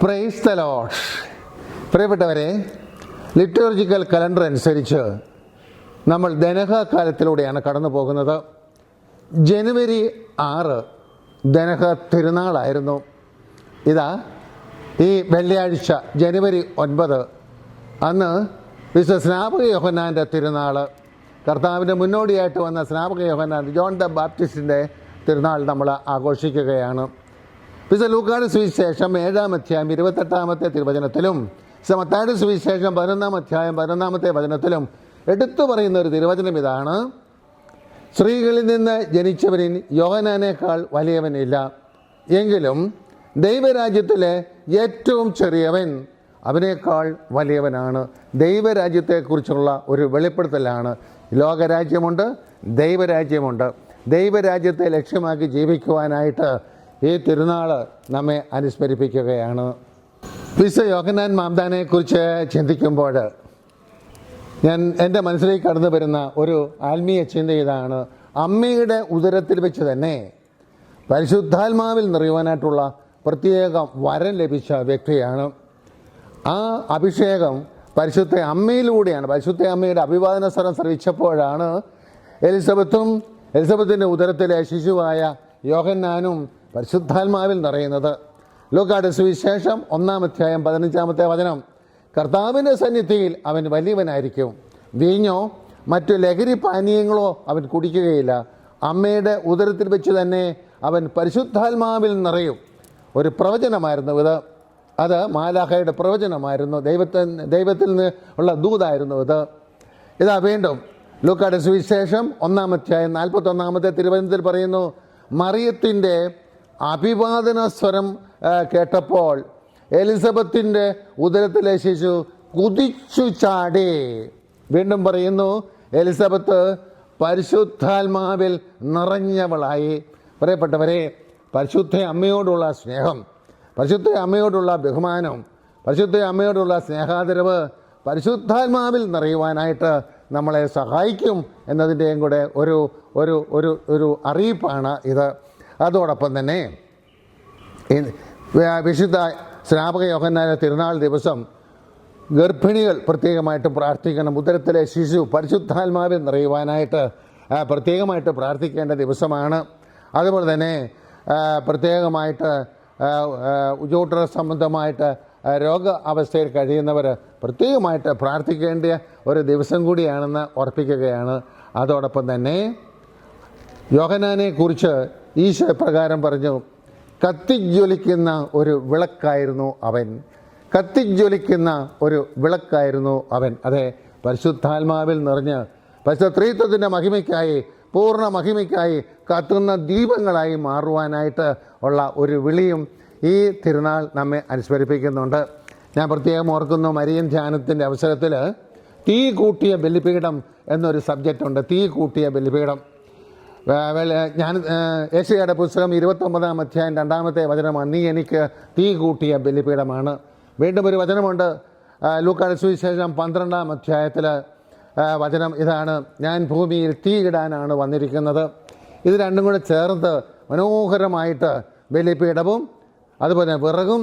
Praise the Lord. പ്രിയപ്പെട്ടവരെ, liturgical calendar അനുസരിച്ച് നമ്മൾ ദനഹ കാലത്തിലൂടെയാണ് കടന്നു പോകുന്നത്. ജനുവരി 6 ദനഹ തിരുനാളായിരുന്നു. ഇതാ ഈ വെള്ളിയാഴ്ച ജനുവരി 9 അന്ന് വിശുദ്ധ സ്നാപക യോഹന്നാൻ്റെ തിരുനാൾ, കർത്താവിൻ്റെ മുന്നോടിയായിട്ട് വന്ന സ്നാപക യോഹന്നാൻ ജോൺ ദ ബാപ്റ്റിസ്റ്റിൻ്റെ തിരുനാൾ നമ്മൾ ആഘോഷിക്കുകയാണ്. വിശുദ്ധ ലൂക്കായുടെ സുവിശേഷം 7-ാം അധ്യായം 28-ാമത്തെ തിരുവചനത്തിലും മത്തായിയുടെ സുവിശേഷം 11-ാം അധ്യായം 11-ാമത്തെ വചനത്തിലും എടുത്തു പറയുന്ന ഒരു തിരുവചനം ഇതാണ്: സ്ത്രീകളിൽ നിന്ന് ജനിച്ചവരിൽ യോഹന്നാനേക്കാൾ വലിയവനില്ല, എങ്കിലും ദൈവരാജ്യത്തിലെ ഏറ്റവും ചെറിയവൻ അവനേക്കാൾ വലിയവനാണ്. ദൈവരാജ്യത്തെക്കുറിച്ചുള്ള ഒരു വെളിപ്പെടുത്തലാണ്. ലോകരാജ്യമുണ്ട്, ദൈവരാജ്യമുണ്ട്. ദൈവരാജ്യത്തെ ലക്ഷ്യമാക്കി ജീവിക്കുവാനായിട്ട് ഈ തിരുനാൾ നമ്മെ അനുസ്മരിപ്പിക്കുകയാണ്. വിശുദ്ധ യോഹന്നാൻ മാംദാനെക്കുറിച്ച് ചിന്തിക്കുമ്പോൾ എൻ്റെ മനസ്സിലേക്ക് കടന്നു വരുന്ന ഒരു ആത്മീയ ചിന്ത ഇതാണ്: അമ്മയുടെ ഉദരത്തിൽ വെച്ച് തന്നെ പരിശുദ്ധാത്മാവിൽ നിറയുവാനായിട്ടുള്ള പ്രത്യേക വരം ലഭിച്ച വ്യക്തിയാണ്. ആ അഭിഷേകം പരിശുദ്ധ അമ്മയിലൂടെയാണ്. പരിശുദ്ധ അമ്മയുടെ അഭിവാദന സ്വരം ശ്രവിച്ചപ്പോഴാണ് എലിസബത്തിൻ്റെ ഉദരത്തിലെ ശിശുവായ യോഹന്നാനും പരിശുദ്ധാത്മാവിൽ നിറയുന്നത്. ലൂക്കായുടെ സുവിശേഷം 1-ാം അധ്യായം 15-ാമത്തെ വചനം: കർത്താവിൻ്റെ സന്നിധിയിൽ അവൻ വലിയവനായിരിക്കും, വീഞ്ഞോ മറ്റു ലഹരി പാനീയങ്ങളോ അവൻ കുടിക്കുകയില്ല, അമ്മയുടെ ഉദരത്തിൽ വെച്ച് തന്നെ അവൻ പരിശുദ്ധാത്മാവിൽ നിറയും. ഒരു പ്രവചനമായിരുന്നു ഇത്. അത് മാലാഖയുടെ പ്രവചനമായിരുന്നു. ദൈവത്തിൽ നിന്ന് ഉള്ള ദൂതായിരുന്നു ഇത്. ഇതാ വീണ്ടും ലൂക്കായുടെ സുവിശേഷം 1-ാം അധ്യായം 41-ാമത്തെ തിരുവചനത്തിൽ പറയുന്നു: മറിയത്തിൻ്റെ അഭിവാദന സ്വരം കേട്ടപ്പോൾ എലിസബത്തിൻ്റെ ഉദരത്തിലെ ശിശു കുതിച്ചു ചാടി. വീണ്ടും പറയുന്നു, എലിസബത്ത് പരിശുദ്ധാത്മാവിൽ നിറഞ്ഞവളായി. പറയപ്പെട്ടവരെ, പരിശുദ്ധ അമ്മയോടുള്ള സ്നേഹം, പരിശുദ്ധ അമ്മയോടുള്ള ബഹുമാനം, പരിശുദ്ധ അമ്മയോടുള്ള സ്നേഹാദരവ് പരിശുദ്ധാത്മാവിൽ നിറയുവാനായിട്ട് നമ്മളെ സഹായിക്കും എന്നതിൻ്റെയും കൂടെ ഒരു ഒരു ഒരു ഒരു അറിയിപ്പാണ് ഇത്. അതോടൊപ്പം തന്നെ വിശുദ്ധ സ്നാപക യോഹന്നാന്റെ തിരുനാൾ ദിവസം ഗർഭിണികൾ പ്രത്യേകമായിട്ട് പ്രാർത്ഥിക്കണം. ഉദരത്തിലെ ശിശു പരിശുദ്ധാത്മാവിൽ നിറയുവാനായിട്ട് പ്രത്യേകമായിട്ട് പ്രാർത്ഥിക്കേണ്ട ദിവസമാണ്. അതുപോലെ തന്നെ പ്രത്യേകമായിട്ട് യൂട്രസ് സംബന്ധമായിട്ട് രോഗ അവസ്ഥയിൽ കഴിയുന്നവർ പ്രത്യേകമായിട്ട് പ്രാർത്ഥിക്കേണ്ട ഒരു ദിവസം കൂടിയാണെന്ന് ഓർപ്പിക്കുകയാണ്. അതോടൊപ്പം തന്നെ യോഹന്നാനെക്കുറിച്ച് ഈശോ പ്രകാരം പറഞ്ഞു: കത്തിജ്വലിക്കുന്ന ഒരു വിളക്കായിരുന്നു അവൻ. കത്തിജ്വലിക്കുന്ന ഒരു വിളക്കായിരുന്നു അവൻ. അതെ, പരിശുദ്ധാത്മാവിൽ നിറഞ്ഞ് പരിശുദ്ധ ത്രിത്വത്തിൻ്റെ മഹിമയ്ക്കായി, പൂർണ്ണ മഹിമയ്ക്കായി കത്തുന്ന ദീപങ്ങളായി മാറുവാനായിട്ട് ഉള്ള ഒരു വിളിയും ഈ തിരുനാൾ നമ്മെ അനുസ്മരിപ്പിക്കുന്നുണ്ട്. ഞാൻ പ്രത്യേകം ഓർക്കുന്നു, മരിയൻ ധ്യാനത്തിൻ്റെ അവസരത്തിൽ തീ കൂട്ടിയ ബലിപീഠം എന്നൊരു സബ്ജക്റ്റ് ഉണ്ട്. തീ കൂട്ടിയ ബലിപീഠം. ഞാൻ യേശയ്യായുടെ പുസ്തകം 29-ാം അധ്യായം 2-ാമത്തെ വചനമാണ്: നീ എനിക്ക് തീ കൂട്ടിയ ബലിപീഠമാണ്. വീണ്ടും ഒരു വചനമുണ്ട് ലൂക്കായുടെ സുവിശേഷം 12-ാം അധ്യായത്തിൽ. വചനം ഇതാണ്: ഞാൻ ഭൂമിയിൽ തീ ഇടാനാണ് വന്നിരിക്കുന്നത്. ഇത് രണ്ടും കൂടെ ചേർത്ത് മനോഹരമായിട്ട് ബലിപീഠവും അതുപോലെ വിറകും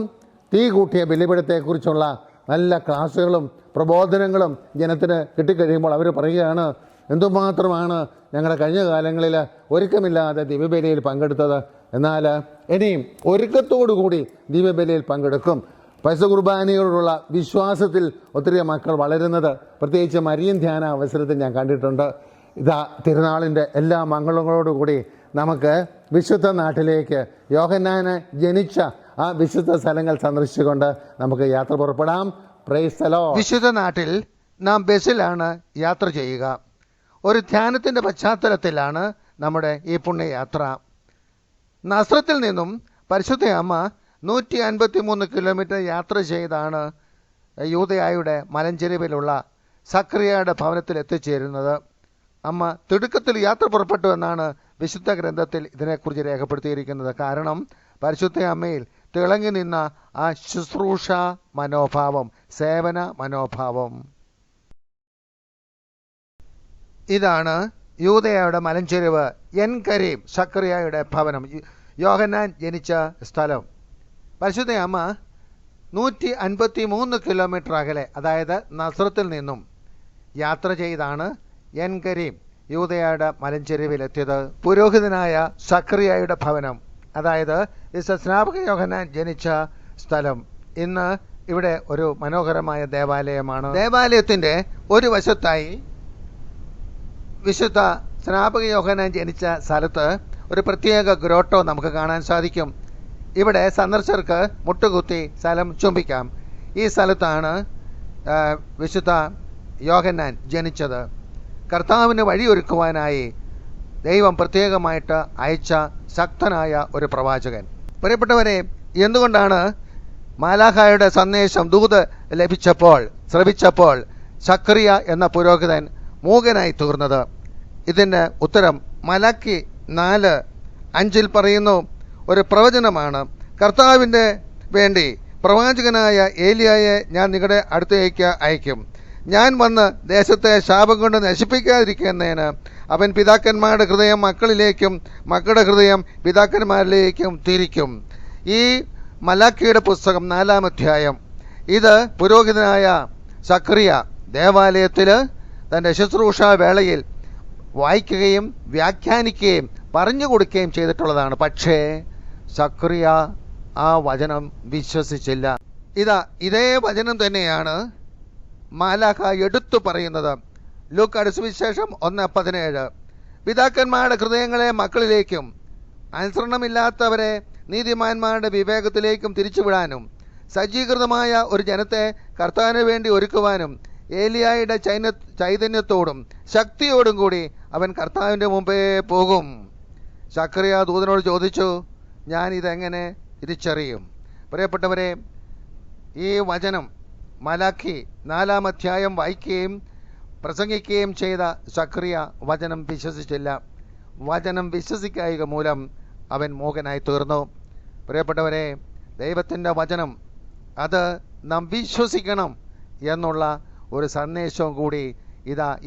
തീ കൂട്ടിയ ബലിപീഠത്തെക്കുറിച്ചുള്ള നല്ല ക്ലാസ്സുകളും പ്രബോധനങ്ങളും ജനത്തിന് കിട്ടിക്കഴിയുമ്പോൾ അവർ പറയുകയാണ്: എന്തുമാത്രമാണ് ഞങ്ങളുടെ കഴിഞ്ഞ കാലങ്ങളിൽ ഒരുക്കമില്ലാതെ ദിവ്യബലിയിൽ പങ്കെടുത്തത്, എന്നാൽ ഇനിയും ഒരുക്കത്തോടു കൂടി ദിവ്യബലിയിൽ പങ്കെടുക്കും. പരിശുദ്ധ കുർബാനയോടുള്ള വിശ്വാസത്തിൽ ഒത്തിരി മക്കൾ വളരുന്നത് പ്രത്യേകിച്ച് മരിയൻ ധ്യാന അവസരത്തിൽ ഞാൻ കണ്ടിട്ടുണ്ട്. ഇതാ തിരുനാളിൻ്റെ എല്ലാ മംഗളങ്ങളോടുകൂടി നമുക്ക് വിശുദ്ധ നാട്ടിലേക്ക്, യോഹന്നാന് ജനിച്ച ആ വിശുദ്ധ സ്ഥലങ്ങൾ സന്ദർശിച്ചുകൊണ്ട് നമുക്ക് യാത്ര പുറപ്പെടാം. Praise the Lord. വിശുദ്ധ നാട്ടിൽ നാം ബസ്സിലാണ് യാത്ര ചെയ്യുക. ഒരു ധ്യാനത്തിൻ്റെ പശ്ചാത്തലത്തിലാണ് നമ്മുടെ ഈ പുണ്യയാത്ര. നസ്രത്തിൽ നിന്നും പരിശുദ്ധ അമ്മ 153 കിലോമീറ്റർ യാത്ര ചെയ്താണ് യൂദയായുടെ മലഞ്ചെരിവിലുള്ള സക്രിയയുടെ ഭവനത്തിൽ എത്തിച്ചേരുന്നത്. അമ്മ തിടുക്കത്തിൽ യാത്ര പുറപ്പെട്ടു എന്നാണ് വിശുദ്ധ ഗ്രന്ഥത്തിൽ ഇതിനെക്കുറിച്ച് രേഖപ്പെടുത്തിയിരിക്കുന്നത്. കാരണം പരിശുദ്ധ അമ്മയിൽ തിളങ്ങി നിന്ന ആ ശുശ്രൂഷ മനോഭാവം, സേവന മനോഭാവം. ഇതാണ് യൂദയായുടെ മലഞ്ചെരിവ്, എൻ കരീം, സക്രിയയുടെ ഭവനം, യോഹന്നാൻ ജനിച്ച സ്ഥലം. പരിശുദ്ധ അമ്മ 153 കിലോമീറ്റർ അകലെ, അതായത് നസ്രത്തിൽ നിന്നും യാത്ര ചെയ്താണ് എൻ കരീം യൂദയയുടെ മലഞ്ചെരുവിലെത്തിയത്. പുരോഹിതനായ സക്കറിയായുടെ ഭവനം, അതായത് സ്നാപക യോഹന്നാൻ ജനിച്ച സ്ഥലം, ഇന്ന് ഇവിടെ ഒരു മനോഹരമായ ദേവാലയമാണ്. ദേവാലയത്തിൻ്റെ ഒരു വശത്തായി വിശുദ്ധ സ്നാപക യോഹന്നാൻ ജനിച്ച സ്ഥലത്ത് ഒരു പ്രത്യേക ഗ്രോട്ടോ നമുക്ക് കാണാൻ സാധിക്കും. ഇവിടെ സന്ദർശകർക്ക് മുട്ടുകുത്തി സ്ഥലം ചുംബിക്കാം. ഈ സ്ഥലത്താണ് വിശുദ്ധ യോഹന്നാൻ ജനിച്ചത്. കർത്താവിന് വഴിയൊരുക്കുവാനായി ദൈവം പ്രത്യേകമായിട്ട് അയച്ച ശക്തനായ ഒരു പ്രവാചകൻ. പ്രിയപ്പെട്ടവരെ, എന്തുകൊണ്ടാണ് മാലാഖയുടെ സന്ദേശം ദൂത് ശ്രവിച്ചപ്പോൾ സക്കറിയ എന്ന പുരോഹിതൻ മൂകനായി തീർന്നത്? ഇതിൻ്റെ ഉത്തരം മലാക്കി 4:5 പറയുന്നു. ഒരു പ്രവചനമാണ്. കർത്താവിൻ്റെ വേണ്ടി പ്രവാചകനായ ഏലിയായെ ഞാൻ നിങ്ങളുടെ അടുത്തേക്ക് അയക്കും. ഞാൻ വന്ന് ദേശത്തെ ശാപം കൊണ്ട് നശിപ്പിക്കാതിരിക്കുന്നതിന് അവൻ പിതാക്കന്മാരുടെ ഹൃദയം മക്കളിലേക്കും മക്കളുടെ ഹൃദയം പിതാക്കന്മാരിലേക്കും തിരിക്കും. ഈ മലാക്കിയുടെ പുസ്തകം 4-ാം അധ്യായം, ഇത് പുരോഹിതനായ സക്കറിയ ദേവാലയത്തിൽ തൻ്റെ ശുശ്രൂഷ വേളയിൽ വായിക്കുകയും വ്യാഖ്യാനിക്കുകയും പറഞ്ഞു കൊടുക്കുകയും ചെയ്തിട്ടുള്ളതാണ്. പക്ഷേ സക്കറിയ ആ വചനം വിശ്വസിച്ചില്ല. ഇതേ വചനം തന്നെയാണ് മാലാഖ എടുത്തു പറയുന്നത്. ലൂക്കായുടെ സുവിശേഷം 1:17, പിതാക്കന്മാരുടെ ഹൃദയങ്ങളെ മക്കളിലേക്കും അനുസരണമില്ലാത്തവരെ നീതിമാന്മാരുടെ വിവേകത്തിലേക്കും തിരിച്ചുവിടാനും സജ്ജീകൃതമായ ഒരു ജനത്തെ കർത്താവിന് വേണ്ടി ഒരുക്കുവാനും ഏലിയായുടെ ചൈതന്യത്തോടും ശക്തിയോടും കൂടി അവൻ കർത്താവിൻ്റെ മുമ്പേ പോകും. സക്കറിയ ദൂതനോട് ചോദിച്ചു, ഞാൻ ഇതെങ്ങനെ തിരിച്ചറിയും? പ്രിയപ്പെട്ടവരെ, ഈ വചനം മലാഖി 4-ാം അധ്യായം വായിക്കുകയും പ്രസംഗിക്കുകയും ചെയ്ത സക്കറിയ വചനം വിശ്വസിച്ചില്ല. വചനം വിശ്വസിക്കായിക മൂലം അവൻ മൂകനായി തീർന്നു. പ്രിയപ്പെട്ടവരെ, ദൈവത്തിൻ്റെ വചനം അത് നാം വിശ്വസിക്കണം എന്നുള്ള ഒരു സന്ദേശവും കൂടി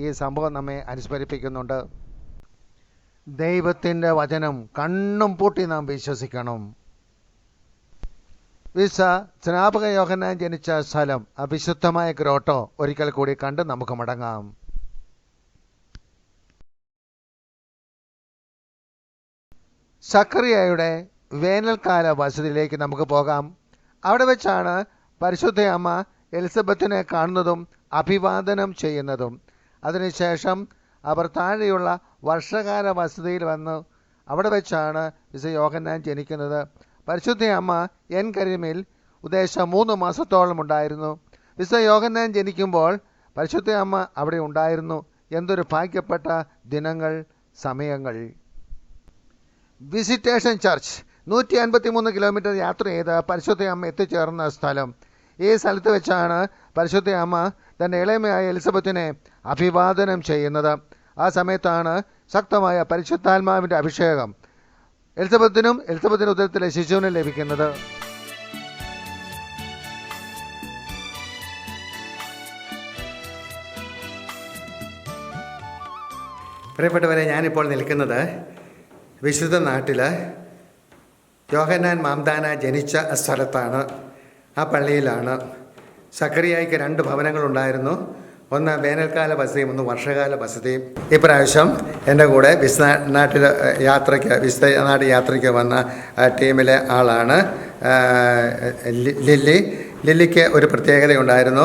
ഈ സംഭവം നമ്മെ അനുസ്മരിപ്പിക്കുന്നുണ്ട്. ദൈവത്തിൻ്റെ വചനം കണ്ണും പൂട്ടി നാം വിശ്വസിക്കണം. സ്നാപക യോഹന്നാൻ ജനിച്ച സ്ഥലം, ആ വിശുദ്ധമായ ഗ്രോട്ടോ ഒരിക്കൽ കൂടി കണ്ട് നമുക്ക് മടങ്ങാം. സക്കറിയയുടെ വേനൽക്കാല വസതിയിലേക്ക് നമുക്ക് പോകാം. അവിടെ വെച്ചാണ് പരിശുദ്ധ അമ്മ എലിസബത്തിനെ കാണുന്നതും അഭിവാദനം ചെയ്യുന്നതും. അതിനുശേഷം അവർ താഴെയുള്ള വർഷകാല വസതിയിൽ വന്നു. അവിടെ വെച്ചാണ് വിശുദ്ധ യോഹന്നാൻ ജനിക്കുന്നത്. പരിശുദ്ധ അമ്മ എൻ കരീമിൽ ഉദ്ദേശം 3 മാസത്തോളം ഉണ്ടായിരുന്നു. വിശുദ്ധ യോഹന്നാൻ ജനിക്കുമ്പോൾ പരിശുദ്ധ അമ്മ അവിടെ ഉണ്ടായിരുന്നു. എന്തൊരു ഭാഗ്യപ്പെട്ട ദിനങ്ങൾ, സമയങ്ങൾ. വിസിറ്റേഷൻ ചർച്ച് 153 കിലോമീറ്റർ യാത്ര ചെയ്ത് പരിശുദ്ധ അമ്മ എത്തിച്ചേർന്ന സ്ഥലം. ഈ സ്ഥലത്ത് വെച്ചാണ് പരിശുദ്ധ അമ്മ തൻ്റെ ഇളയമയായ എലിസബത്തിനെ അഭിവാദനം ചെയ്യുന്നത്. ആ സമയത്താണ് ശക്തമായ പരിശുദ്ധാത്മാവിൻ്റെ അഭിഷേകം എലിസബത്തിനും എലിസബത്തിൻ്റെ ഉദരത്തിലെ ശിശുവിനും ലഭിക്കുന്നത്. പ്രിയപ്പെട്ടവരെ, ഞാനിപ്പോൾ നിൽക്കുന്നത് വിശുദ്ധ നാട്ടിൽ യോഹന്നാൻ മാംദാന ജനിച്ച സ്ഥലത്താണ്. ആ പള്ളിയിലാണ്. സക്കറിയായ്ക്ക് 2 ഭവനങ്ങളുണ്ടായിരുന്നു. ഒന്ന് വേനൽക്കാല വസതിയും ഒന്ന് വർഷകാല വസതിയും. ഇപ്രാവശ്യം എൻ്റെ കൂടെ വിശുദ്ധ നാട് യാത്രയ്ക്ക് വന്ന ടീമിലെ ആളാണ് ലില്ലിക്ക് ഒരു പ്രത്യേകതയുണ്ടായിരുന്നു.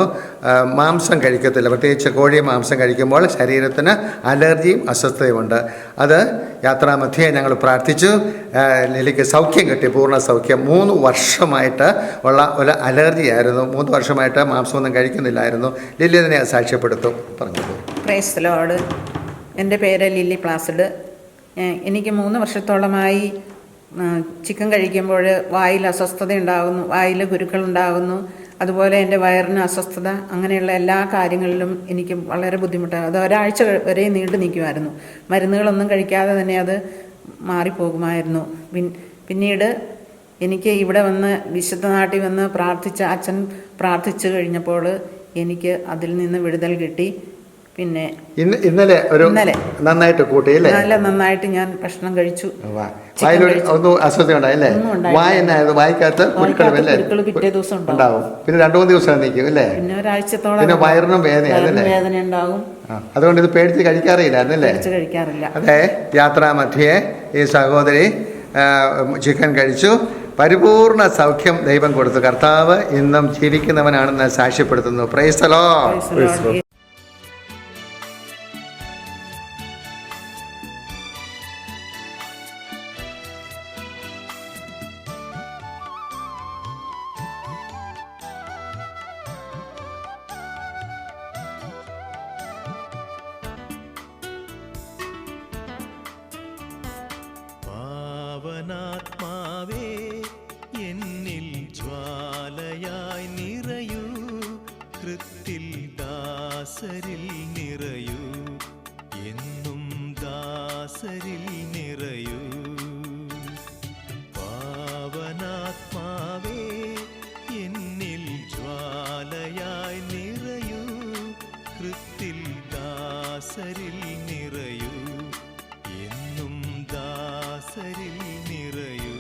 മാംസം കഴിക്കത്തില്ല. പ്രത്യേകിച്ച് കോഴി മാംസം കഴിക്കുമ്പോൾ ശരീരത്തിന് അലർജിയും അസ്വസ്ഥതയുമുണ്ട്. അത് യാത്രാമധ്യേ ഞങ്ങൾ പ്രാർത്ഥിച്ചു. ലില്ലിക്ക് സൗഖ്യം കിട്ടി, പൂർണ്ണ സൗഖ്യം. 3 വർഷമായിട്ട് ഉള്ള ഒരു അലർജിയായിരുന്നു. 3 വർഷമായിട്ട് മാംസമൊന്നും കഴിക്കുന്നില്ലായിരുന്നു. ലില്ലി തന്നെ സാക്ഷ്യപ്പെടുത്തും. പറഞ്ഞോളൂ. Praise the Lord. എൻ്റെ പേര് ലില്ലി പ്ലാസിഡ്. എനിക്ക് 3 വർഷത്തോളമായി ചിക്കൻ കഴിക്കുമ്പോൾ വായിൽ അസ്വസ്ഥത ഉണ്ടാകുന്നു, വായിൽ കുരുക്കളുണ്ടാകുന്നു. അതുപോലെ എൻ്റെ വയറിന് അസ്വസ്ഥത, അങ്ങനെയുള്ള എല്ലാ കാര്യങ്ങളിലും എനിക്ക് വളരെ ബുദ്ധിമുട്ടാണ്. അത് ഒരാഴ്ച വരെ നീണ്ടു നിൽക്കുമായിരുന്നു. മരുന്നുകളൊന്നും കഴിക്കാതെ തന്നെ അത് മാറിപ്പോകുമായിരുന്നു. പിന്നീട് എനിക്ക് ഇവിടെ വന്ന് വിശുദ്ധ നാട്ടിൽ വന്ന് അച്ഛൻ പ്രാർത്ഥിച്ചു കഴിഞ്ഞപ്പോൾ എനിക്ക് അതിൽ നിന്ന് വിടുതൽ കിട്ടി. പിന്നെ ഇന്നലെ നന്നായിട്ട് കൂട്ടി അല്ലേ? നല്ല നന്നായിട്ട് ഞാൻ ഭക്ഷണം കഴിച്ചു. ഒന്നും അസ്വസ്ഥ ഉണ്ടായില്ലേ? വായിക്കകത്ത് കുരുക്കൾ പിറ്റേ ദിവസം ഉണ്ടാവും. പിന്നെ 2-3 ദിവസം നിൽക്കും അല്ലേ? പിന്നെ ഒരാഴ്ചത്തോളം പിന്നെ വയറിനും വേദന ഉണ്ടാവും. അതുകൊണ്ട് ഇത് പേടിച്ച് കഴിക്കാറില്ലായിരുന്നല്ലേ? കഴിക്കാറില്ല. അതെ, യാത്രാമധ്യേ ഈ സഹോദരി ചിക്കൻ കഴിച്ചു. പരിപൂർണ സൗഖ്യം ദൈവം കൊടുത്തു. കർത്താവ് ഇന്നും ജീവിക്കുന്നവനാണെന്ന് സാക്ഷ്യപ്പെടുത്തുന്നു. Praise the Lord. പാവനാത്മാവേ എന്നിൽ ജ്വാലയായി നിറയൂ, കൃത്തിൽ ദാസരിൽ നിറയൂ, എന്നും ദാസരിൽ നിറയൂ. പാവനാത്മാവേ എന്നിൽ ജ്വാലയായി നിറയൂ, കൃത്തിൽ ദാസരിൽ നിറയൂ, എന്നും ദാസരിൽ നിറയൂ.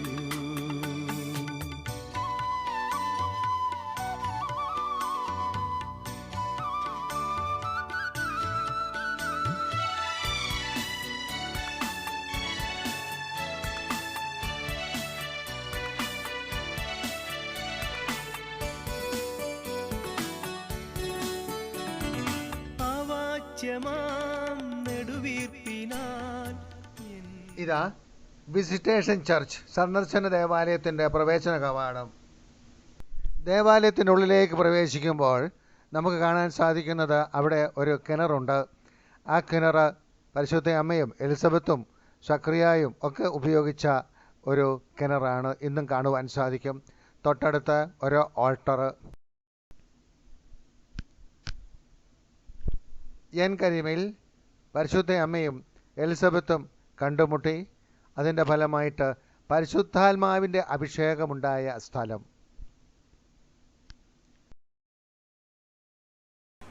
അവാച്യമാം നെടുവീർപ്പിനാൽ ഇതാ വിസിറ്റേഷൻ ചർച്ച് സന്ദർശന ദേവാലയത്തിൻ്റെ പ്രവേശന കവാടം. ദേവാലയത്തിൻ്റെ ഉള്ളിലേക്ക് പ്രവേശിക്കുമ്പോൾ നമുക്ക് കാണാൻ സാധിക്കുന്നത് അവിടെ ഒരു കിണറുണ്ട്. ആ കിണർ പരിശുദ്ധ അമ്മയും എലിസബത്തും സക്രിയായും ഒക്കെ ഉപയോഗിച്ച ഒരു കിണറാണ്. ഇന്നും കാണുവാൻ സാധിക്കും. തൊട്ടടുത്ത് ഒരു ഓൾട്ടർ. എൻ കരിമിൽ പരിശുദ്ധ അമ്മയും എലിസബത്തും കണ്ടുമുട്ടി. അതിൻ്റെ ഫലമായിട്ട് പരിശുദ്ധാത്മാവിൻ്റെ അഭിഷേകമുണ്ടായ സ്ഥലം.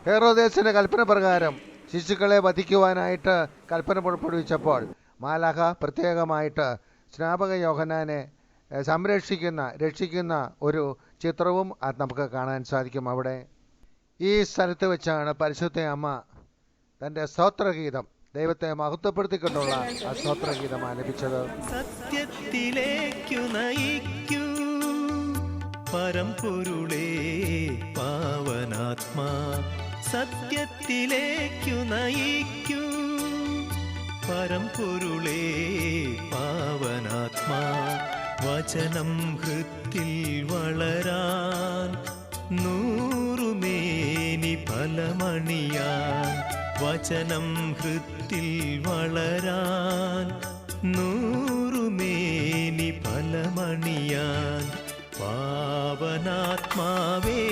ഹെറോദേസിൻ്റെ കൽപ്പന പ്രകാരം ശിശുക്കളെ വധിക്കുവാനായിട്ട് കൽപ്പന പുറപ്പെടുവിച്ചപ്പോൾ മാലാഖ പ്രത്യേകമായിട്ട് സ്നാപക യോഹന്നാനെ രക്ഷിക്കുന്ന ഒരു ചിത്രവും നമുക്ക് കാണാൻ സാധിക്കും. അവിടെ ഈ സ്ഥലത്ത് വെച്ചാണ് പരിശുദ്ധ അമ്മ തൻ്റെ സ്തോത്രഗീതം, ദൈവത്തെ മഹത്വപ്പെടുത്തിക്കൊണ്ടുള്ള ആ സ്തോത്രഗീതം ആലപിച്ചത്. സത്യത്തിലേക്കു നയിക്കൂ പരമ്പൊരുളേ പാവനാത്മാ, സത്യത്തിലേക്കു നയിക്കൂ പരമ്പൊരുളേ പാവനാത്മാ. വചനം ഹൃത്തിൽ വളരാൻ, നൂറുമേനി ഫലമണിയാൻ. വചനം ഹൃത്തിൽ വളരാൻ, നൂറുമേനി ഫലമണിയാൻ. പാവനാത്മാവേ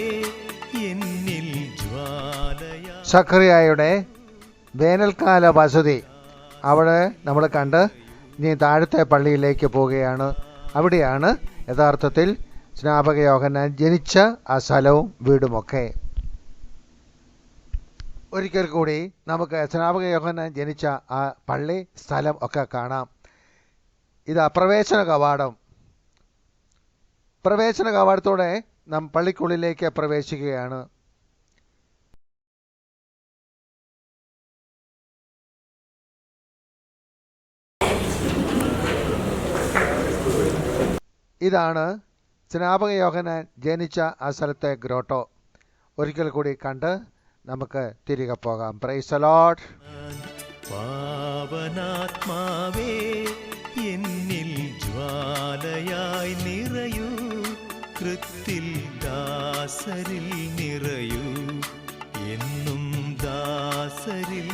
എന്നിൽ ജ്വാലയാ. സഖറിയായുടെ വേനൽക്കാല വസതി അവിടെ നമ്മൾ കണ്ട് ഇനി താഴത്തെ പള്ളിയിലേക്ക് പോവുകയാണ്. അവിടെയാണ് യഥാർത്ഥത്തിൽ സ്നാപക യോഹന്നാൻ ജനിച്ച ആ സ്ഥലവും വീടുമൊക്കെ. ഒരിക്കൽ കൂടി നമുക്ക് സ്നാപക യോഹന്നാൻ ജനിച്ച ആ പള്ളി സ്ഥലം ഒക്കെ കാണാം. ഇതാ പ്രവേശന കവാടം. പ്രവേശന കവാടത്തോടെ നാം പള്ളിക്കുള്ളിലേക്ക് പ്രവേശിക്കുകയാണ്. ഇതാണ് സ്നാപക യോഹന്നാൻ ജനിച്ച ആ സ്ഥലത്തെ ഗ്രോട്ടോ. ഒരിക്കൽ കൂടി കണ്ട് നമുക്ക് തിരികെ പോകാം. Praise the Lord. പാവനാത്മാവേ എന്നിൽ ജ്വാലയായി നിറയൂ, കൃത്തിൽ ദാസരിൽ നിറയൂ, എന്നും ദാസരിൽ